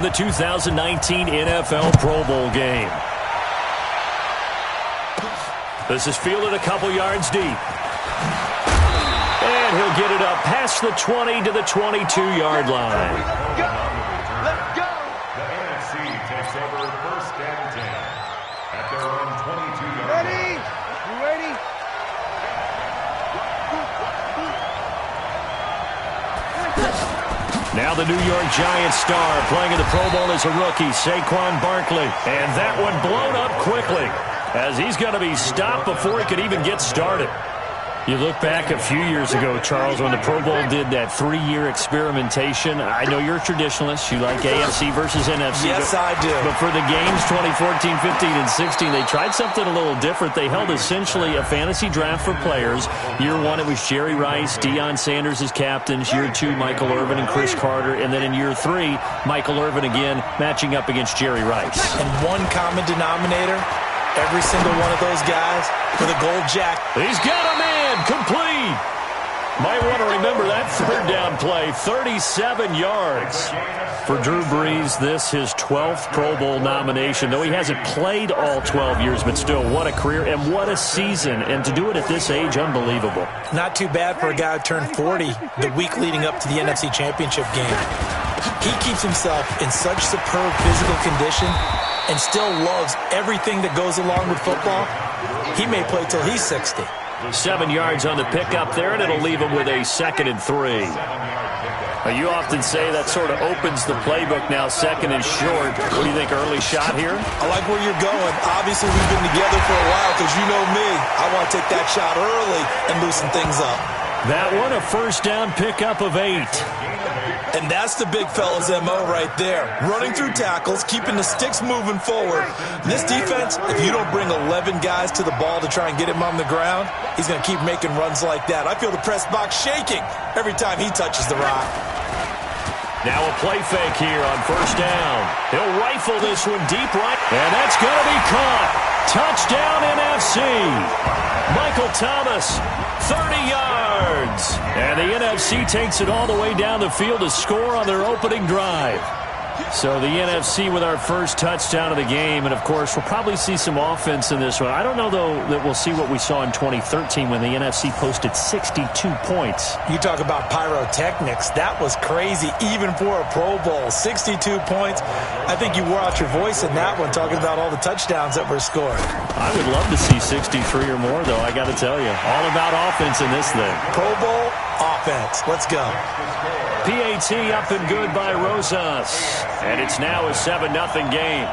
The 2019 NFL Pro Bowl game. This is fielded a couple yards deep. And he'll get it up past the 20 to the 22-yard line. Let's go! The NFC takes over first and 10 at their own 22-yard line. Ready? You ready? Now the New York Giants star playing in the Pro Bowl as a rookie, Saquon Barkley. And that one blown up quickly as he's going to be stopped before he could even get started. You look back a few years ago, Charles, when the Pro Bowl did that 3-year experimentation. I know you're a traditionalist. You like AFC versus NFC. Yes, I do. But for the games 2014, 15, and 16, they tried something a little different. They held essentially a fantasy draft for players. Year 1, it was Jerry Rice, Deion Sanders as captains. Year 2, Michael Irvin and Chris Carter. And then in year 3, Michael Irvin again matching up against Jerry Rice. And one common denominator, every single one of those guys with a gold jacket. He's got a man. Complete. Might want to remember that third down play. 37 yards. For Drew Brees, this his 12th Pro Bowl nomination. Though he hasn't played all 12 years, but still, what a career and what a season. And to do it at this age, unbelievable. Not too bad for a guy who turned 40 the week leading up to the NFC Championship game. He keeps himself in such superb physical condition and still loves everything that goes along with football. He may play till he's 60. 7 yards on the pickup there, and it'll leave him with a 2nd and 3. You often say that sort of opens the playbook now, 2nd and short. What do you think, early shot here? I like where you're going. Obviously, we've been together for a while because you know me. I want to take that shot early and loosen things up. That one, a first down pickup of 8. And that's the big fella's MO right there. Running through tackles, keeping the sticks moving forward. This defense, if you don't bring 11 guys to the ball to try and get him on the ground, he's going to keep making runs like that. I feel the press box shaking every time he touches the rock. Now a play fake here on first down. He'll rifle this one deep right. And that's going to be caught. Touchdown NFC. Michael Thomas, 30 yards. And the NFC takes it all the way down the field to score on their opening drive. So the NFC with our first touchdown of the game. And, of course, we'll probably see some offense in this one. I don't know, though, that we'll see what we saw in 2013 when the NFC posted 62 points. You talk about pyrotechnics. That was crazy, even for a Pro Bowl. 62 points. I think you wore out your voice in that one, talking about all the touchdowns that were scored. I would love to see 63 or more, though, I got to tell you. All about offense in this thing. Pro Bowl offense. Let's go. PAT up and good by Rosas. And it's now a 7-0 game.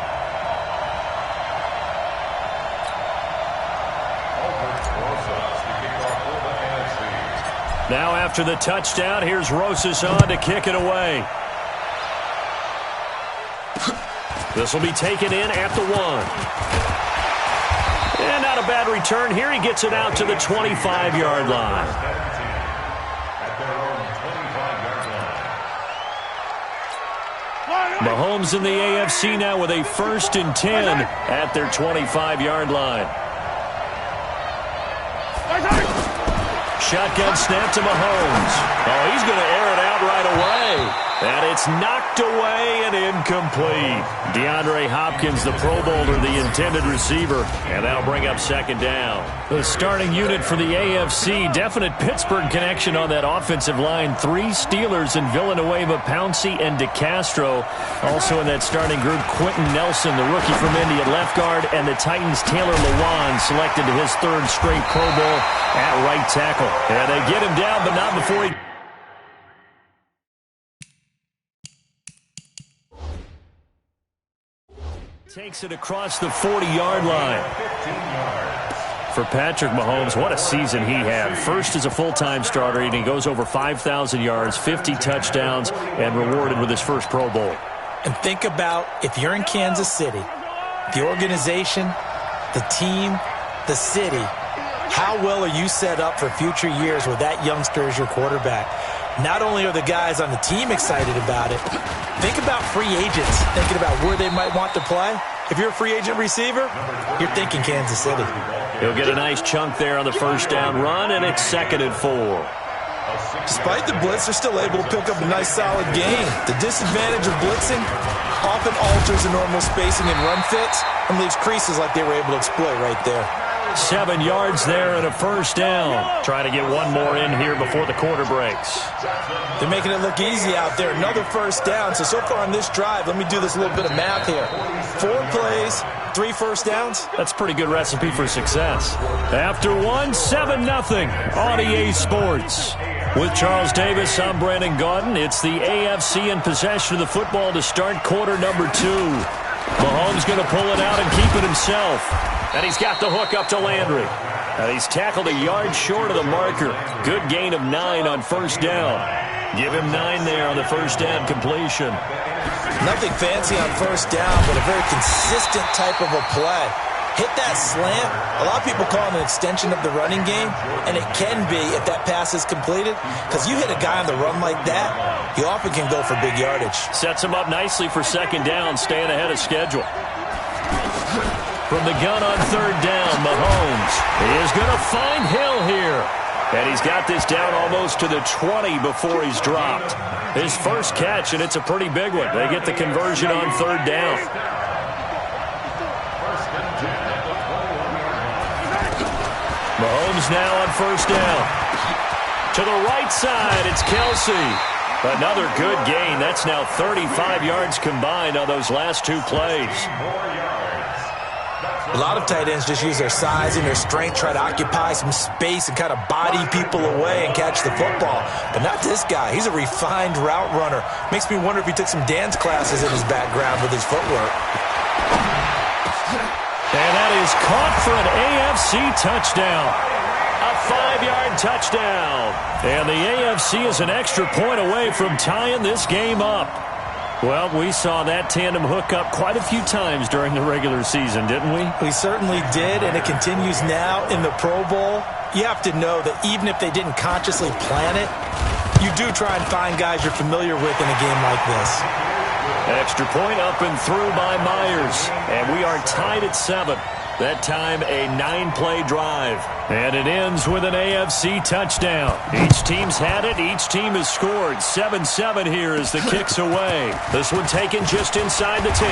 Now after the touchdown, here's Rosas on to kick it away. This will be taken in at the 1. And not a bad return here. He gets it out to the 25-yard line. Mahomes in the AFC now with a 1st and 10 at their 25-yard line. Shotgun snap to Mahomes. Oh, he's going to air it out right away. And it's knocked away and incomplete. DeAndre Hopkins, the Pro Bowler, the intended receiver. And that'll bring up 2nd down. The starting unit for the AFC. Definite Pittsburgh connection on that offensive line. 3 Steelers in Villanueva, Pouncey, and DeCastro. Also in that starting group, Quentin Nelson, the rookie from Indy at left guard. And the Titans' Taylor Lewan selected to his 3rd straight Pro Bowl at right tackle. And they get him down, but not before he... takes it across the 40-yard line. For Patrick Mahomes, what a season he had. First as a full-time starter, and he goes over 5,000 yards, 50 touchdowns, and rewarded with his first Pro Bowl. And think about if you're in Kansas City, the organization, the team, the city, how well are you set up for future years with that youngster as your quarterback? Not only are the guys on the team excited about it, think about free agents thinking about where they might want to play. If you're a free agent receiver, you're thinking Kansas City. He'll get a nice chunk there on the first down run, and it's 2nd and 4. Despite the blitz, they're still able to pick up a nice solid gain. The disadvantage of blitzing, often alters the normal spacing and run fits and leaves creases like they were able to exploit right there. 7 yards there and a first down. Trying to get one more in here before the quarter breaks. They're making it look easy out there. Another first down. So far on this drive, let me do this little bit of math here. 4 plays, 3 first downs. That's a pretty good recipe for success. After 1, 7-0 on EA Sports. With Charles Davis, I'm Brandon Gaudin. It's the AFC in possession of the football to start quarter number 2. Mahomes going to pull it out and keep it himself. And he's got the hook up to Landry. And he's tackled a yard short of the marker. Good gain of 9 on first down. Give him 9 there on the first down completion. Nothing fancy on first down, but a very consistent type of a play. Hit that slant. A lot of people call it an extension of the running game, and it can be if that pass is completed, because you hit a guy on the run like that, he often can go for big yardage. Sets him up nicely for second down, staying ahead of schedule. From the gun on third down, Mahomes is going to find Hill here. And he's got this down almost to the 20 before he's dropped. His first catch, and it's a pretty big one. They get the conversion on third down. Mahomes now on first down. To the right side, it's Kelsey. Another good gain. That's now 35 yards combined on those last 2 plays. A lot of tight ends just use their size and their strength, try to occupy some space and kind of body people away and catch the football. But not this guy. He's a refined route runner. Makes me wonder if he took some dance classes in his background with his footwork. And that is caught for an AFC touchdown. A 5-yard touchdown. And the AFC is an extra point away from tying this game up. Well, we saw that tandem hook up quite a few times during the regular season, didn't we? We certainly did, and it continues now in the Pro Bowl. You have to know that even if they didn't consciously plan it, you do try and find guys you're familiar with in a game like this. Extra point up and through by Myers. And we are tied at 7. That time a 9-play drive. And it ends with an AFC touchdown. Each team's had it. Each team has scored. 7-7 here as the kick's away. This one taken just inside the 10.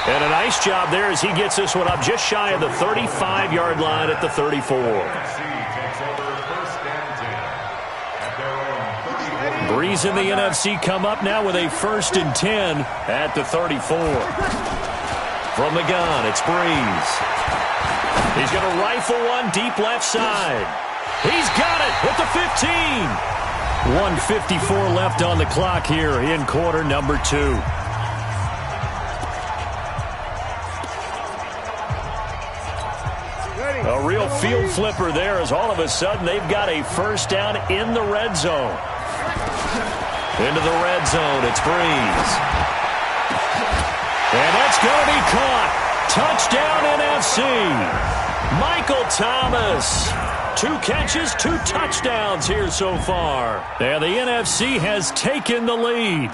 And a nice job there as he gets this one up just shy of the 35-yard line at the 34. Breeze in the NFC come up now with a 1st and 10 at the 34. From the gun, it's Breeze. He's going to rifle one deep left side. He's got it at the 15. 1:54 left on the clock here in quarter number 2. A real field flipper there as all of a sudden they've got a first down in the red zone. Into the red zone, it's Breeze. And that's going to be caught. Touchdown NFC. Michael Thomas. 2 catches, 2 touchdowns here so far. And the NFC has taken the lead.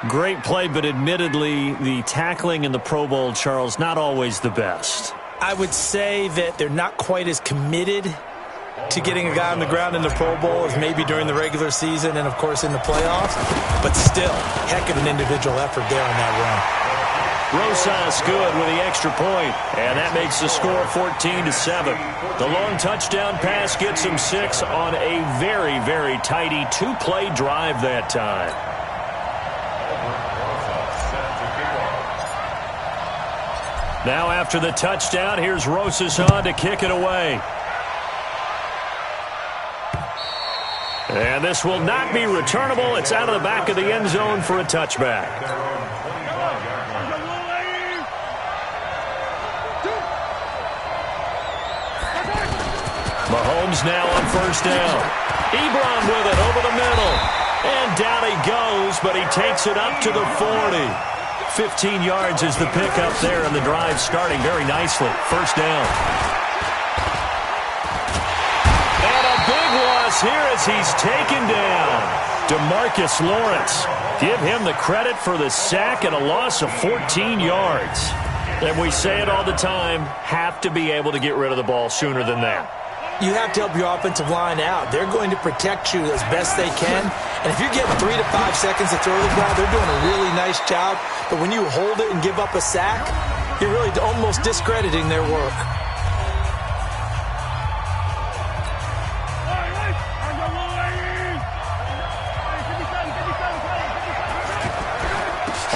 Great play, but admittedly, the tackling in the Pro Bowl, Charles, not always the best. I would say that they're not quite as committed to getting a guy on the ground in the Pro Bowl as maybe during the regular season and, of course, in the playoffs. But still, heck of an individual effort there on that run. Rosas good with the extra point, and that makes the score 14-7. The long touchdown pass gets him 6 on a very, very tidy 2-play drive that time. Now after the touchdown, here's Rosas on to kick it away. And this will not be returnable. It's out of the back of the end zone for a touchback. Mahomes now on first down. Ebron with it over the middle. And down he goes, but he takes it up to the 40. 15 yards is the pickup there, and the drive starting very nicely. First down. And a big loss here as he's taken down. DeMarcus Lawrence. Give him the credit for the sack and a loss of 14 yards. And we say it all the time, have to be able to get rid of the ball sooner than that. you have to help your offensive line out. They're going to protect you as best they can. And if you're getting 3 to 5 seconds to throw the ball, they're doing a really nice job. But when you hold it and give up a sack, you're really almost discrediting their work.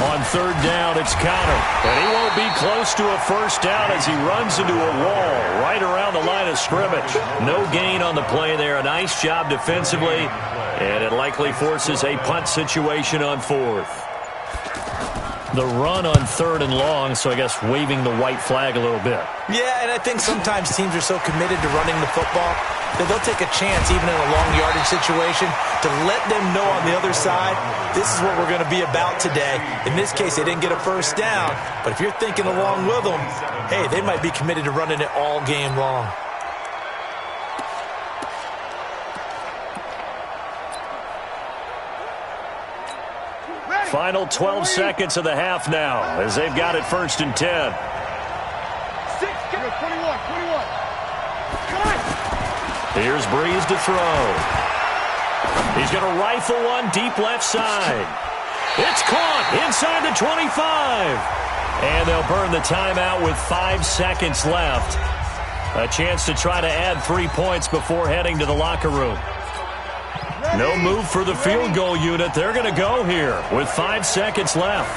On third down, it's Connor. And he won't be close to a first down as he runs into a wall right around the line of scrimmage. No gain on the play there. A nice job defensively. And it likely forces a punt situation on fourth. The run on third and long, so I guess waving the white flag a little bit. Yeah, and I think sometimes teams are so committed to running the football that they'll take a chance, even in a long yardage situation, to let them know on the other side, this is what we're going to be about today. In this case, they didn't get a first down, but if you're thinking along with them, hey, they might be committed to running it all game long. Final 12 seconds of the half now as they've got it 1st and 10. Here's Breeze to throw. He's going to rifle one deep left side. It's caught inside the 25. And they'll burn the timeout with 5 seconds left. A chance to try to add 3 points before heading to the locker room. No move for the field goal unit. They're going to go here with 5 seconds left.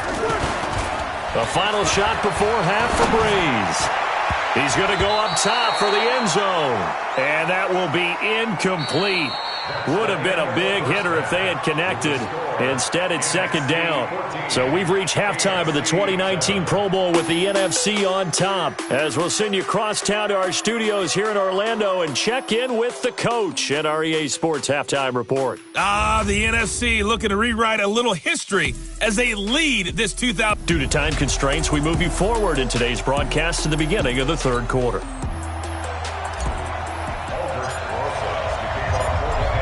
The final shot before half for Breeze. He's going to go up top for the end zone. And that will be incomplete. Would have been a big hitter if they had connected. Instead, it's 2nd down. So we've reached halftime of the 2019 Pro Bowl with the NFC on top. As we'll send you across town to our studios here in Orlando and check in with the coach at our EA Sports Halftime Report. The NFC looking to rewrite a little history as they lead this 2000. Due to time constraints, we move you forward in today's broadcast to the beginning of the 3rd quarter.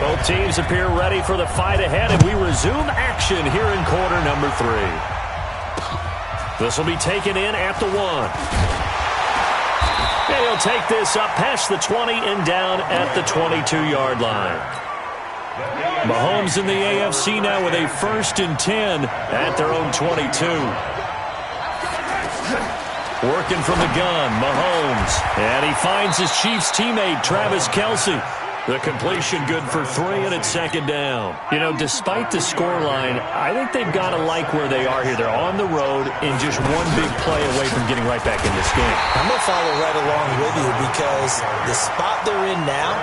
Both teams appear ready for the fight ahead, and we resume action here in quarter number 3. This will be taken in at the 1. And he'll take this up past the 20 and down at the 22-yard line. Mahomes in the AFC now with a 1st and 10 at their own 22. Working from the gun, Mahomes. And he finds his Chiefs teammate, Travis Kelce. The completion good for 3, and it's 2nd down. You know, despite the scoreline, I think they've got to like where they are here. They're on the road and just one big play away from getting right back in this game. I'm going to follow right along with you because the spot they're in now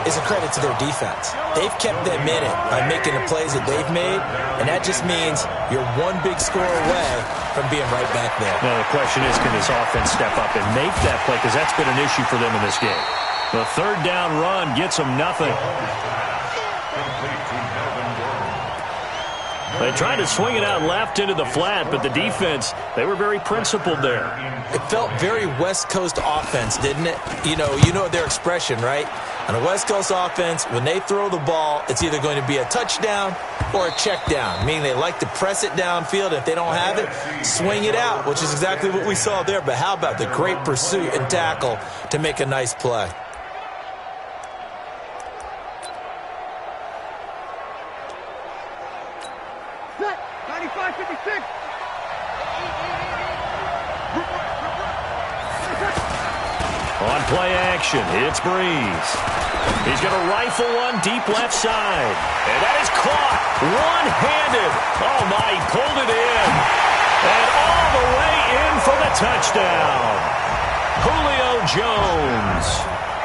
is a credit to their defense. They've kept them in it by making the plays that they've made, and that just means you're one big score away from being right back there. Now, the question is, can this offense step up and make that play? Because that's been an issue for them in this game. The 3rd down run gets them nothing. They tried to swing it out left into the flat, but the defense, they were very principled there. It felt very West Coast offense, didn't it? You know their expression, right? On a West Coast offense, when they throw the ball, it's either going to be a touchdown or a check down, meaning they like to press it downfield. If they don't have it, swing it out, which is exactly what we saw there. But how about the great pursuit and tackle to make a nice play? On play action, it's Breeze. He's going to rifle one deep left side. And that is caught one-handed. Oh, my, he pulled it in. And all the way in for the touchdown. Julio Jones.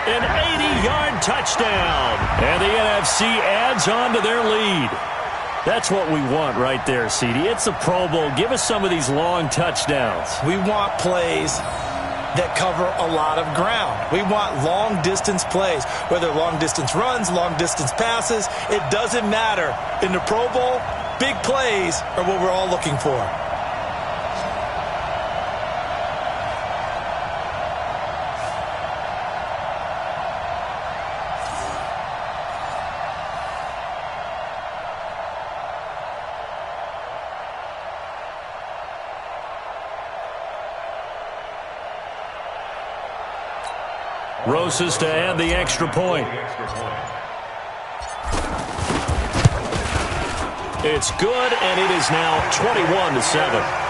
An 80-yard touchdown. And the NFC adds on to their lead. That's what we want right there, CD. It's a Pro Bowl. Give us some of these long touchdowns. We want plays that cover a lot of ground. We want long-distance plays, whether long-distance runs, long-distance passes. It doesn't matter. In the Pro Bowl, big plays are what we're all looking for. Rosas to add the extra point. It's good, and it is now 21-7.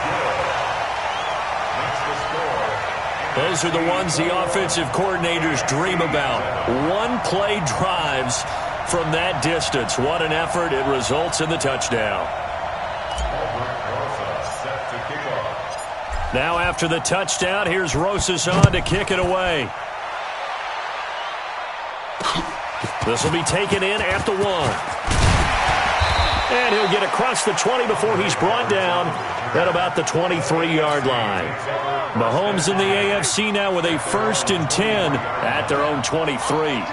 Those are the ones the offensive coordinators dream about. One-play drives from that distance. What an effort. It results in the touchdown. Now after the touchdown, here's Rosas on to kick it away. This will be taken in at the 1. And he'll get across the 20 before he's brought down at about the 23-yard line. Mahomes in the AFC now with a 1st and 10 at their own 23.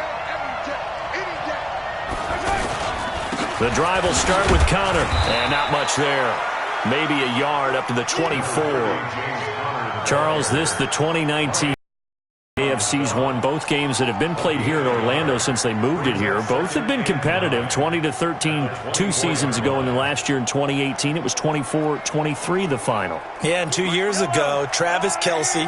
The drive will start with Connor, and not much there. Maybe a yard up to the 24. Charles, this the 2019 AFC's won both games that have been played here in Orlando since they moved it here. Both have been competitive, 20-13 2 seasons ago, and then last year in 2018 it was 24-23 the final. Yeah, and 2 years ago, Travis Kelce,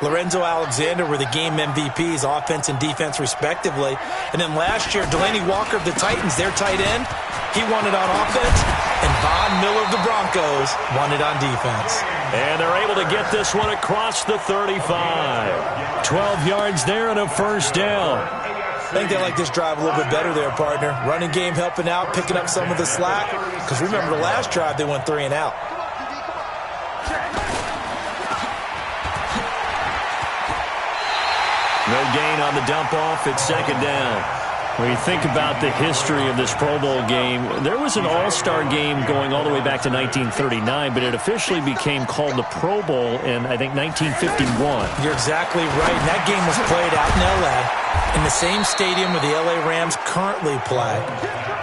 Lorenzo Alexander were the game MVPs, offense and defense respectively. And then last year, Delaney Walker of the Titans, their tight end, he won it on offense, and Von Miller of the Broncos won it on defense. And they're able to get this one across the 35. 12 yards there and a 1st down. I think they like this drive a little bit better there, partner. Running game helping out, picking up some of the slack. Because remember the last drive, they went 3 and out. No gain on the dump off. It's 2nd down. When you think about the history of this Pro Bowl game, there was an all-star game going all the way back to 1939, but it officially became called the Pro Bowl in, I think, 1951. You're exactly right. And that game was played out in L.A. in the same stadium where the L.A. Rams currently play.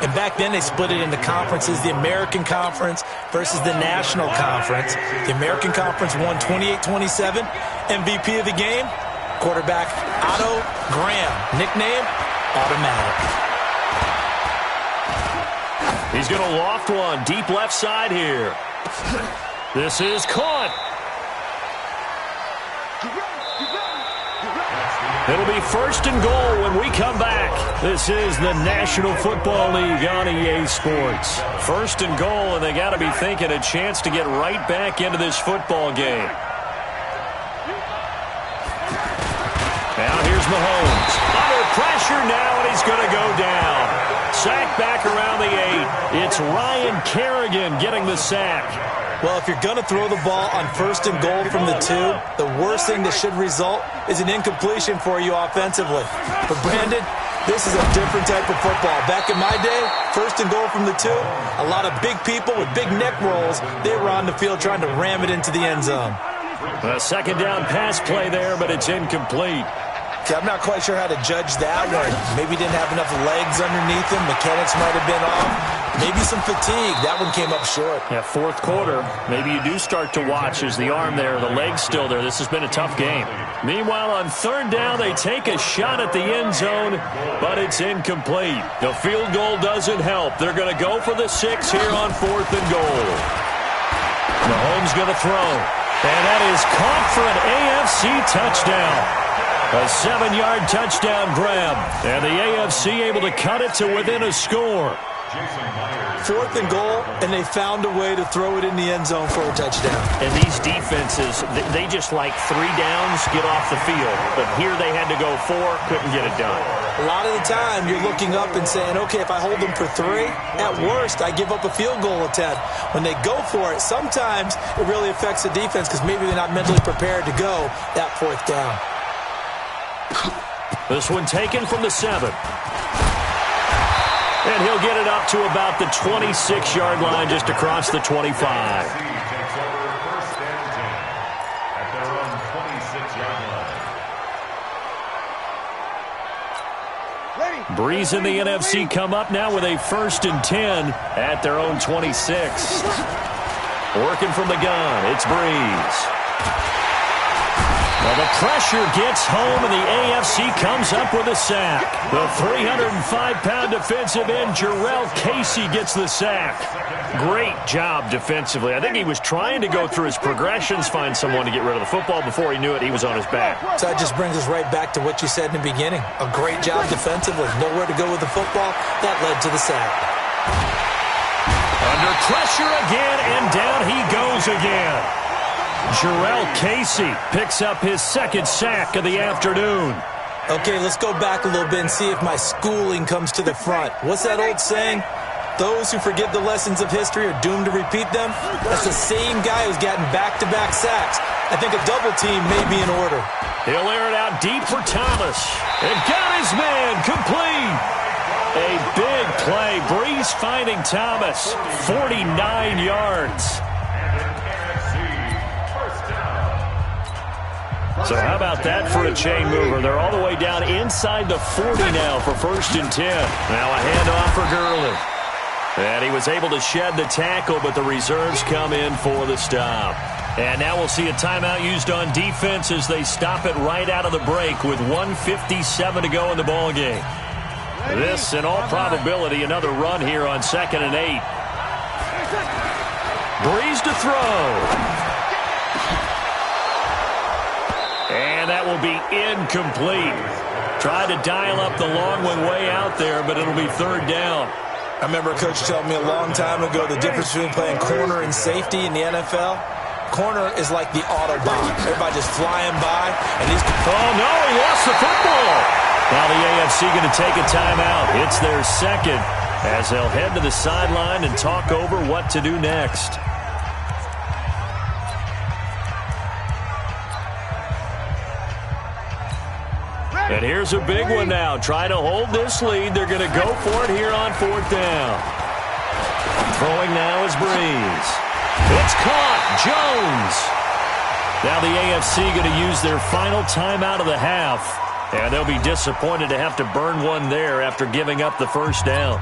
And back then they split it into conferences, the American Conference versus the National Conference. The American Conference won 28-27. MVP of the game, quarterback Otto Graham, nickname Automatic. He's going to loft one deep left side here. This is caught. It'll be 1st and goal when we come back. This is the National Football League on EA Sports. 1st and goal, and they got to be thinking a chance to get right back into this football game. Now here's Mahomes. Under pressure now, and he's going to go down. Sack back around the 8. It's Ryan Kerrigan getting the sack. Well, if you're going to throw the ball on 1st and goal from the 2, the worst thing that should result is an incompletion for you offensively. But Brandon, this is a different type of football. Back in my day, 1st and goal from the 2, a lot of big people with big neck rolls, they were on the field trying to ram it into the end zone. A 2nd down pass play there, but it's incomplete. Okay, I'm not quite sure how to judge that one. Maybe didn't have enough legs underneath him. Mechanics might have been off. Maybe some fatigue. That one came up short. Yeah, 4th quarter. Maybe you do start to watch as the arm there, the leg's still there. This has been a tough game. Meanwhile, on 3rd down, they take a shot at the end zone, but it's incomplete. The field goal doesn't help. They're going to go for the 6 here on 4th and goal. Mahomes going to throw. And that is caught for an AFC touchdown. A 7-yard touchdown grab. And the AFC able to cut it to within a score. 4th and goal, and they found a way to throw it in the end zone for a touchdown. And these defenses, they just like 3 downs, get off the field. But here they had to go 4, couldn't get it done. A lot of the time, you're looking up and saying, okay, if I hold them for 3, at worst, I give up a field goal attempt. When they go for it, sometimes it really affects the defense because maybe they're not mentally prepared to go that 4th down. This one taken from the 7. And he'll get it up to about the 26-yard line, just across the 25. Breeze and the NFC come up now with a 1st and 10 at their own 26. Working from the gun, it's Breeze. Well, the pressure gets home, and the AFC comes up with a sack. The 305-pound defensive end, Jarrell Casey, gets the sack. Great job defensively. I think he was trying to go through his progressions, find someone to get rid of the football. Before he knew it, he was on his back. So that just brings us right back to what you said in the beginning. A great job defensively. Nowhere to go with the football. That led to the sack. Under pressure again, and down he goes again. Jarrell Casey picks up his second sack of the afternoon. Okay, let's go back a little bit and see if my schooling comes to the front. What's that old saying? Those who forget the lessons of history are doomed to repeat them. That's the same guy who's gotten back-to-back sacks. I think a double team may be in order. He'll air it out deep for Thomas. And got his man complete. A big play. Breeze finding Thomas. 49 yards. So how about that for a chain mover? They're all the way down inside the 40 now for 1st and 10. Now a handoff for Gurley. And he was able to shed the tackle, but the reserves come in for the stop. And now we'll see a timeout used on defense as they stop it right out of the break with 1:57 to go in the ballgame. This, in all probability, another run here on 2nd and 8. Breeze to throw. And that will be incomplete. Tried to dial up the long one way out there, but it'll be 3rd down. I remember a coach telling me a long time ago the difference between playing corner and safety in the NFL. Corner is like the Autobahn. Everybody just flying by. And he's... Oh, no, he lost the football. Now the AFC going to take a timeout. It's their second as they'll head to the sideline and talk over what to do next. And here's a big one now. Trying to hold this lead. They're going to go for it here on 4th down. Throwing now is Breeze. It's caught. Jones. Now the AFC going to use their final timeout of the half. And they'll be disappointed to have to burn one there after giving up the 1st down.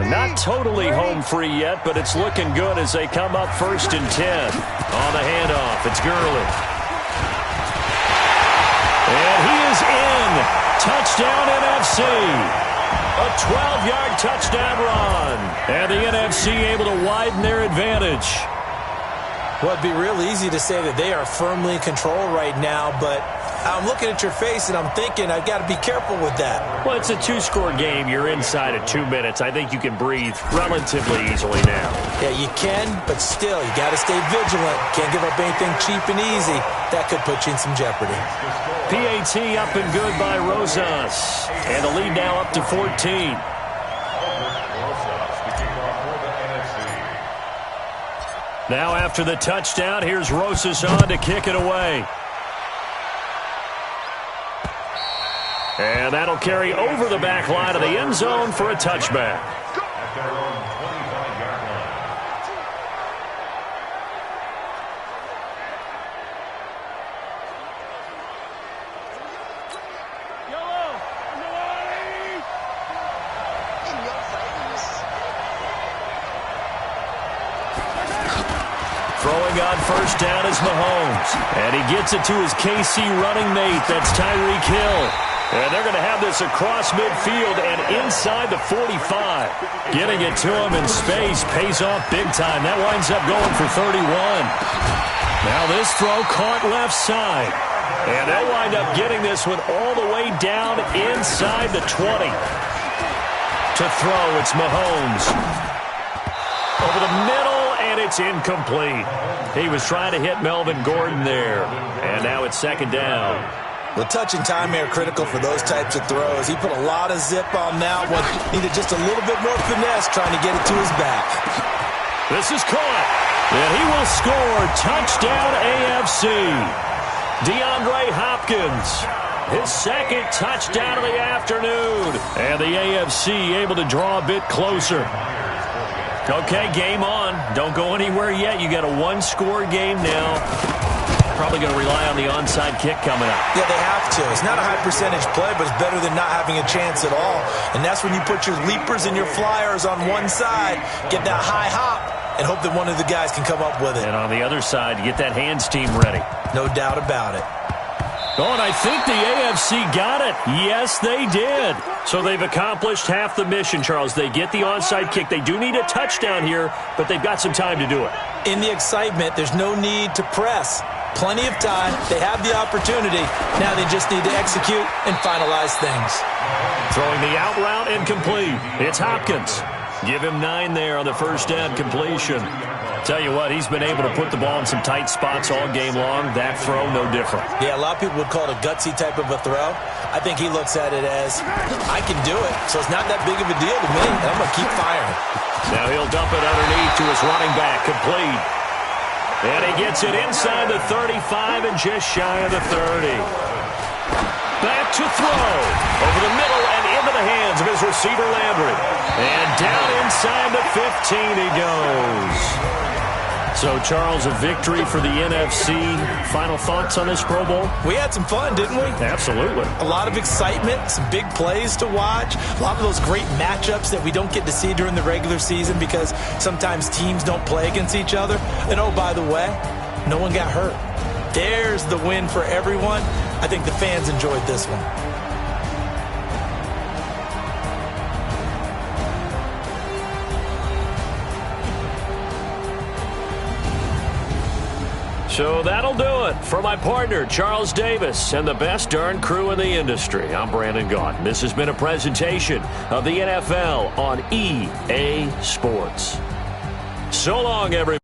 Not totally home free yet, but it's looking good as they come up 1st and 10. On the handoff, it's Gurley. And he is in. Touchdown NFC. A 12-yard touchdown run. And the NFC able to widen their advantage. Well, it'd be real easy to say that they are firmly in control right now, but I'm looking at your face and I'm thinking I've got to be careful with that. Well, it's a 2-score game. You're inside of 2 minutes. I think you can breathe relatively easily now. Yeah, you can, but still, you got to stay vigilant. Can't give up anything cheap and easy. That could put you in some jeopardy. PAT up and good by Rosas. And the lead now up to 14. Now after the touchdown, here's Rosas on to kick it away. And that'll carry over the back line of the end zone for a touchback. Throwing on 1st down is Mahomes. And he gets it to his KC running mate. That's Tyreek Hill. And they're going to have this across midfield and inside the 45. Getting it to him in space pays off big time. That winds up going for 31. Now this throw caught left side. And they'll wind up getting this one all the way down inside the 20. To throw, it's Mahomes. Over the middle, and it's incomplete. He was trying to hit Melvin Gordon there. And now it's 2nd down. The touch and time here are critical for those types of throws. He put a lot of zip on that one. Needed just a little bit more finesse trying to get it to his back. This is caught. And he will score. Touchdown AFC. DeAndre Hopkins. His 2nd touchdown of the afternoon. And the AFC able to draw a bit closer. Okay, game on. Don't go anywhere yet. You got a 1-score game now. probably going to rely on the onside kick coming up. Yeah, they have to. It's not a high percentage play, but it's better than not having a chance at all. And that's when you put your leapers and your flyers on one side, get that high hop, and hope that one of the guys can come up with it. And on the other side, you get that hands team ready. No doubt about it. Oh, and I think the AFC got it. Yes, they did. So they've accomplished half the mission, Charles. They get the onside kick. They do need a touchdown here, but they've got some time to do it. In the excitement, there's no need to press. Plenty of time. They have the opportunity. Now they just need to execute and finalize things. Throwing the out route incomplete. It's Hopkins. Give him 9 there on the first down completion. Tell you what, he's been able to put the ball in some tight spots all game long. That throw, no different. Yeah, a lot of people would call it a gutsy type of a throw. I think he looks at it as, I can do it, so it's not that big of a deal to me, and I'm going to keep firing. Now he'll dump it underneath to his running back, complete. And he gets it inside the 35 and just shy of the 30. Back to throw. Over the middle and into the hands of his receiver, Landry. And down inside the 15 he goes. So, Charles, a victory for the NFC. Final thoughts on this Pro Bowl? We had some fun, didn't we? Absolutely. A lot of excitement, some big plays to watch, a lot of those great matchups that we don't get to see during the regular season because sometimes teams don't play against each other. And, oh, by the way, no one got hurt. There's the win for everyone. I think the fans enjoyed this one. So that'll do it. For my partner, Charles Davis, and the best darn crew in the industry, I'm Brandon Gaudin. This has been a presentation of the NFL on EA Sports. So long, everybody.